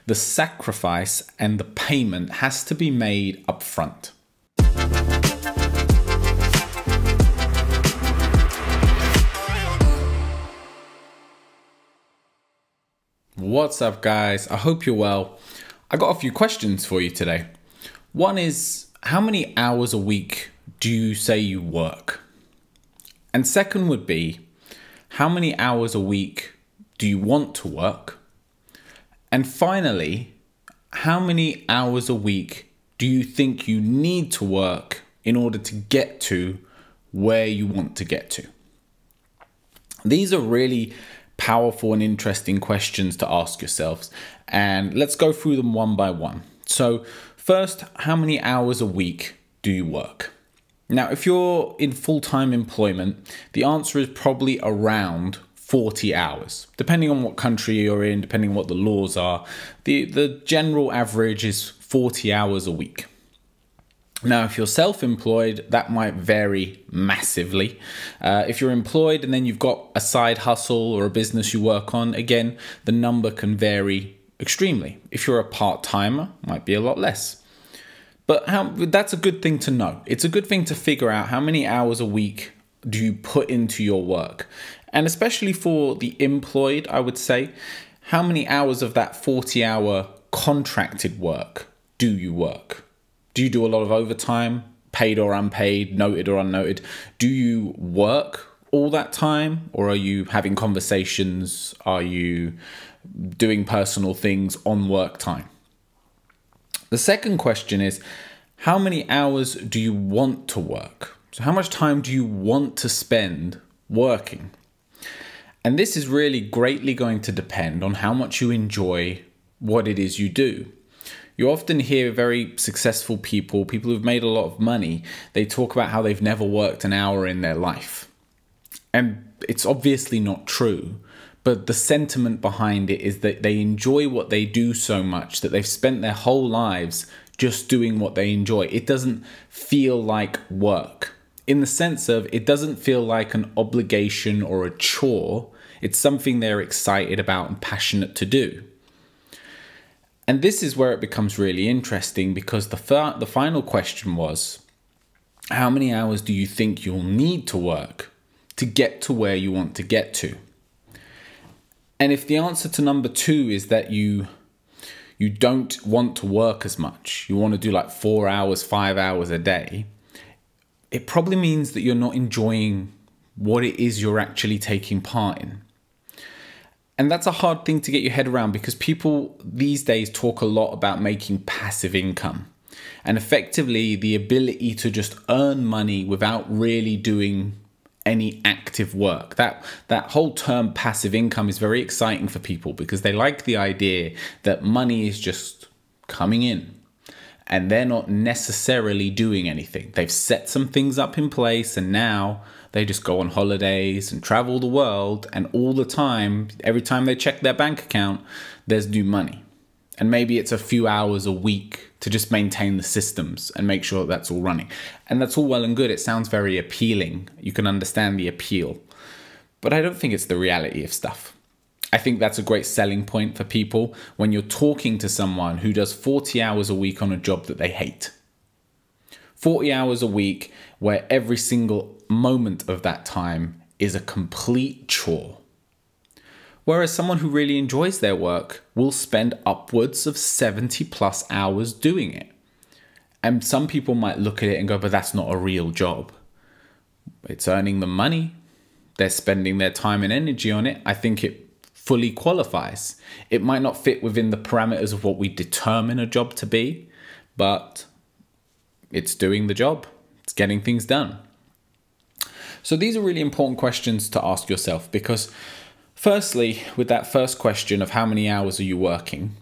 the sacrifice and the payment has to be made upfront. What's up, guys? I hope you're well. I got a few questions for you today. One is, how many hours a week do you say you work? And second would be, how many hours a week do you want to work? And finally, how many hours a week do you think you need to work in order to get to where you want to get to? These are really powerful and interesting questions to ask yourselves, and let's go through them one by one. So first, how many hours a week do you work? Now, if you're in full-time employment, the answer is probably around 40 hours, depending on what country you're in, depending on what the laws are. The general average is 40 hours a week. Now, if you're self-employed, that might vary massively. If you're employed and then you've got a side hustle or a business you work on, again, the number can vary extremely. If you're a part-timer, it might be a lot less. But that's a good thing to know. It's a good thing to figure out how many hours a week do you put into your work. And especially for the employed, I would say, how many hours of that 40-hour contracted work do you work? Do you do a lot of overtime, paid or unpaid, noted or unnoted? Do you work all that time, or are you having conversations? Are you doing personal things on work time? The second question is, how many hours do you want to work? So how much time do you want to spend working? And this is really greatly going to depend on how much you enjoy what it is you do. You often hear very successful people who've made a lot of money, they talk about how they've never worked an hour in their life. And it's obviously not true, but the sentiment behind it is that they enjoy what they do so much that they've spent their whole lives just doing what they enjoy. It doesn't feel like work, in the sense of it doesn't feel like an obligation or a chore. It's something they're excited about and passionate to do. And this is where it becomes really interesting, because the final question was, how many hours do you think you'll need to work to get to where you want to get to? And if the answer to number 2 is that you don't want to work as much, you want to do like 4 hours, 5 hours a day, it probably means that you're not enjoying what it is you're actually taking part in. And that's a hard thing to get your head around, because people these days talk a lot about making passive income, and effectively the ability to just earn money without really doing any active work. That whole term passive income is very exciting for people, because they like the idea that money is just coming in and they're not necessarily doing anything. They've set some things up in place, and now they just go on holidays and travel the world, and all the time, every time they check their bank account, there's new money. And maybe it's a few hours a week to just maintain the systems and make sure that that's all running. And that's all well and good. It sounds very appealing. You can understand the appeal. But I don't think it's the reality of stuff. I think that's a great selling point for people when you're talking to someone who does 40 hours a week on a job that they hate. 40 hours a week where every single moment of that time is a complete chore. Whereas someone who really enjoys their work will spend upwards of 70+ hours doing it. And some people might look at it and go, but that's not a real job. It's earning them money. They're spending their time and energy on it. I think it fully qualifies. It might not fit within the parameters of what we determine a job to be, but it's doing the job. It's getting things done. So these are really important questions to ask yourself, because firstly, with that first question of how many hours are you working,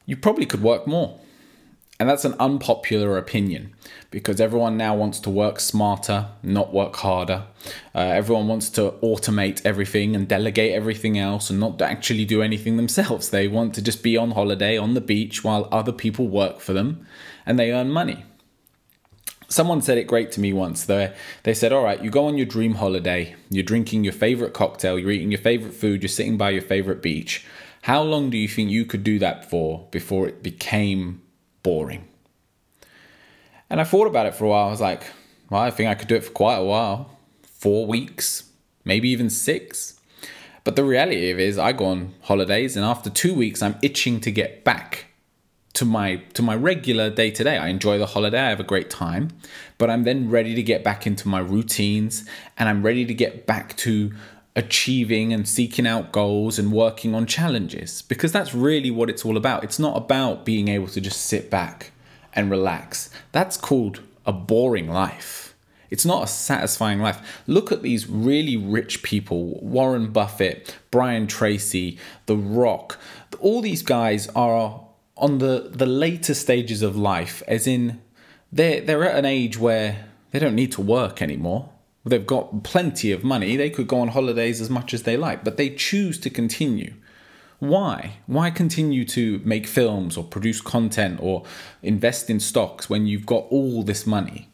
you probably could work more. And that's an unpopular opinion, because everyone now wants to work smarter, not work harder. Everyone wants to automate everything and delegate everything else and not actually do anything themselves. They want to just be on holiday on the beach while other people work for them and they earn money. Someone said it great to me once. They said, all right, you go on your dream holiday, you're drinking your favorite cocktail, you're eating your favorite food, you're sitting by your favorite beach. How long do you think you could do that for before it became boring? And I thought about it for a while. I was like, well, I think I could do it for quite a while. 4 weeks, maybe even 6. But the reality of it is I go on holidays, and after 2 weeks, I'm itching to get back to my regular day-to-day. I enjoy the holiday, I have a great time, but I'm then ready to get back into my routines, and I'm ready to get back to achieving and seeking out goals and working on challenges, because that's really what it's all about. It's not about being able to just sit back and relax. That's called a boring life. It's not a satisfying life. Look at these really rich people, Warren Buffett, Brian Tracy, The Rock. All these guys are on the later stages of life, as in they're at an age where they don't need to work anymore. They've got plenty of money. They could go on holidays as much as they like, but they choose to continue. Why? Why continue to make films or produce content or invest in stocks when you've got all this money?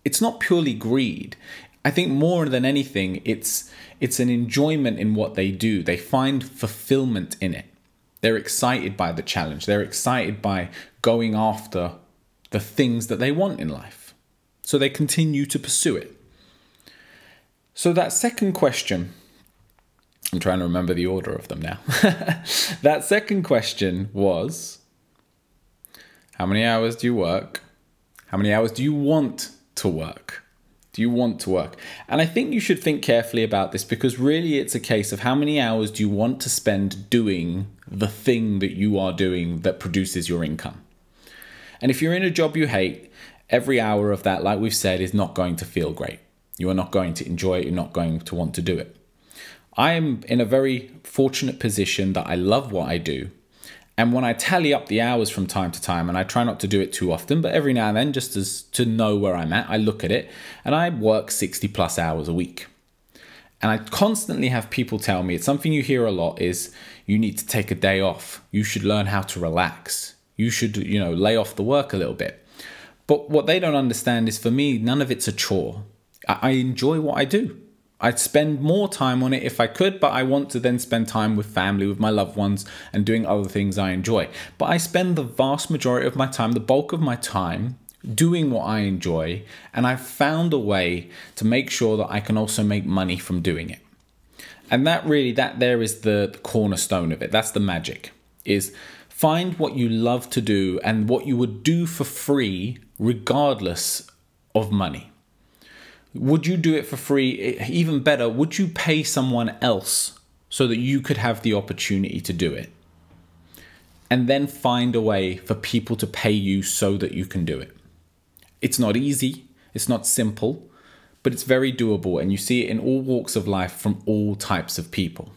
It's not purely greed. I think more than anything, it's an enjoyment in what they do. They find fulfillment in it. They're excited by the challenge. They're excited by going after the things that they want in life. So they continue to pursue it. So that second question, I'm trying to remember the order of them now. That second question was, how many hours do you work? How many hours do you want to work? Do you want to work? And I think you should think carefully about this, because really it's a case of how many hours do you want to spend doing the thing that you are doing that produces your income. And if you're in a job you hate, every hour of that, like we've said, is not going to feel great. You are not going to enjoy it. You're not going to want to do it. I am in a very fortunate position that I love what I do. And when I tally up the hours from time to time, and I try not to do it too often, but every now and then, just as to know where I'm at, I look at it and I work 60 plus hours a week. And I constantly have people tell me, it's something you hear a lot, is you need to take a day off. You should learn how to relax. You should, lay off the work a little bit. But what they don't understand is, for me, none of it's a chore. I enjoy what I do. I'd spend more time on it if I could, but I want to then spend time with family, with my loved ones, and doing other things I enjoy. But I spend the vast majority of my time, the bulk of my time, doing what I enjoy, and I've found a way to make sure that I can also make money from doing it. And that there is the cornerstone of it. That's the magic, is find what you love to do and what you would do for free regardless of money. Would you do it for free? Even better, would you pay someone else so that you could have the opportunity to do it? And then find a way for people to pay you so that you can do it. It's not easy, it's not simple, but it's very doable, and you see it in all walks of life from all types of people.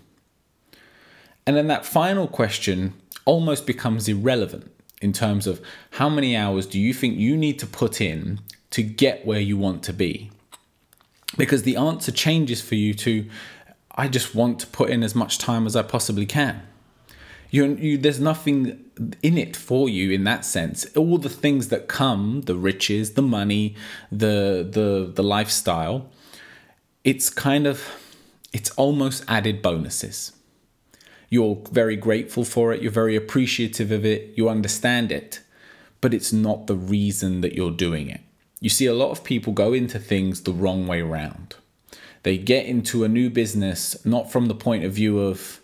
And then that final question almost becomes irrelevant in terms of how many hours do you think you need to put in to get where you want to be? Because the answer changes for you to, I just want to put in as much time as I possibly can. There's nothing in it for you in that sense. All the things that come, the riches, the money, the lifestyle, it's almost added bonuses. You're very grateful for it. You're very appreciative of it. You understand it, but it's not the reason that you're doing it. You see a lot of people go into things the wrong way around. They get into a new business, not from the point of view of,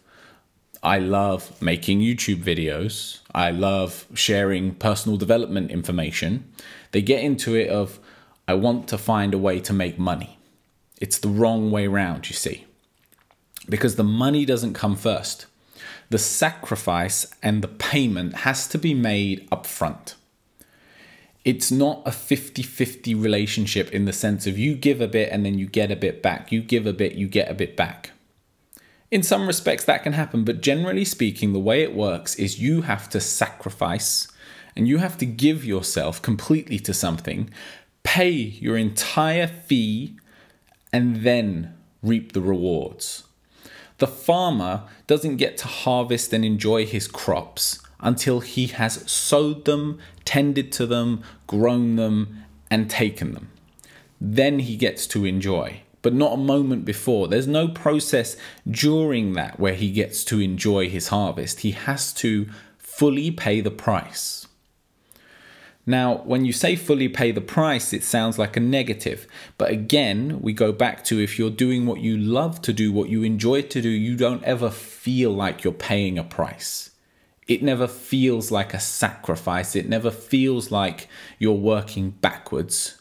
I love making YouTube videos. I love sharing personal development information. They get into it of, I want to find a way to make money. It's the wrong way around, you see, because the money doesn't come first. The sacrifice and the payment has to be made up front. It's not a 50-50 relationship in the sense of you give a bit and then you get a bit back. You give a bit, you get a bit back. In some respects that can happen, but generally speaking, the way it works is you have to sacrifice and you have to give yourself completely to something, pay your entire fee, and then reap the rewards. The farmer doesn't get to harvest and enjoy his crops until he has sowed them, tended to them, grown them, and taken them. Then he gets to enjoy. but not a moment before. There's no process during that where he gets to enjoy his harvest. He has to fully pay the price. Now, when you say fully pay the price, it sounds like a negative. But again, we go back to if you're doing what you love to do, what you enjoy to do, you don't ever feel like you're paying a price. It never feels like a sacrifice. It never feels like you're working backwards.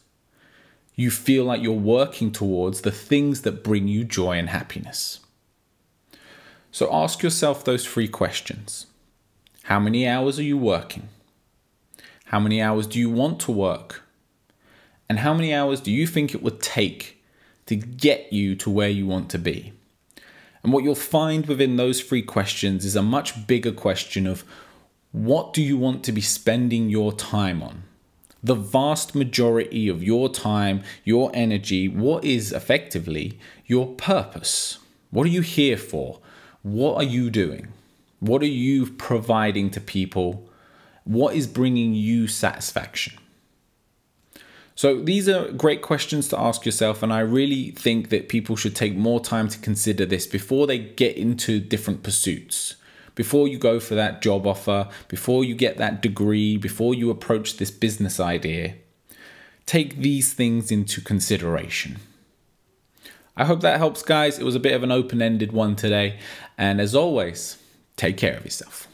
You feel like you're working towards the things that bring you joy and happiness. So ask yourself those 3 questions. How many hours are you working? How many hours do you want to work? And how many hours do you think it would take to get you to where you want to be? And what you'll find within those 3 questions is a much bigger question of what do you want to be spending your time on? The vast majority of your time, your energy, what is effectively your purpose? What are you here for? What are you doing? What are you providing to people? What is bringing you satisfaction? So these are great questions to ask yourself, and I really think that people should take more time to consider this before they get into different pursuits. Before you go for that job offer, before you get that degree, before you approach this business idea, take these things into consideration. I hope that helps, guys. It was a bit of an open-ended one today, and as always, take care of yourself.